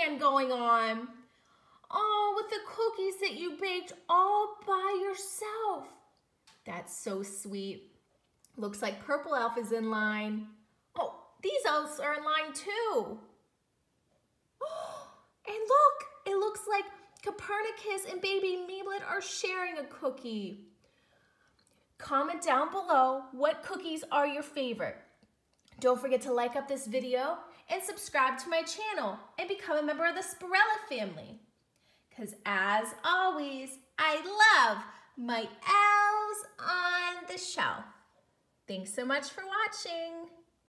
stand going on. Oh, with the cookies that you baked all by yourself. That's so sweet. Looks like Purple Elf is in line. Oh, these elves are in line too. Oh, and look, it looks like Copernicus and baby Meeblet are sharing a cookie. Comment down below what cookies are your favorite. Don't forget to like up this video and subscribe to my channel and become a member of the Spirella family. Because as always, I love my elves on the shelf. Thanks so much for watching.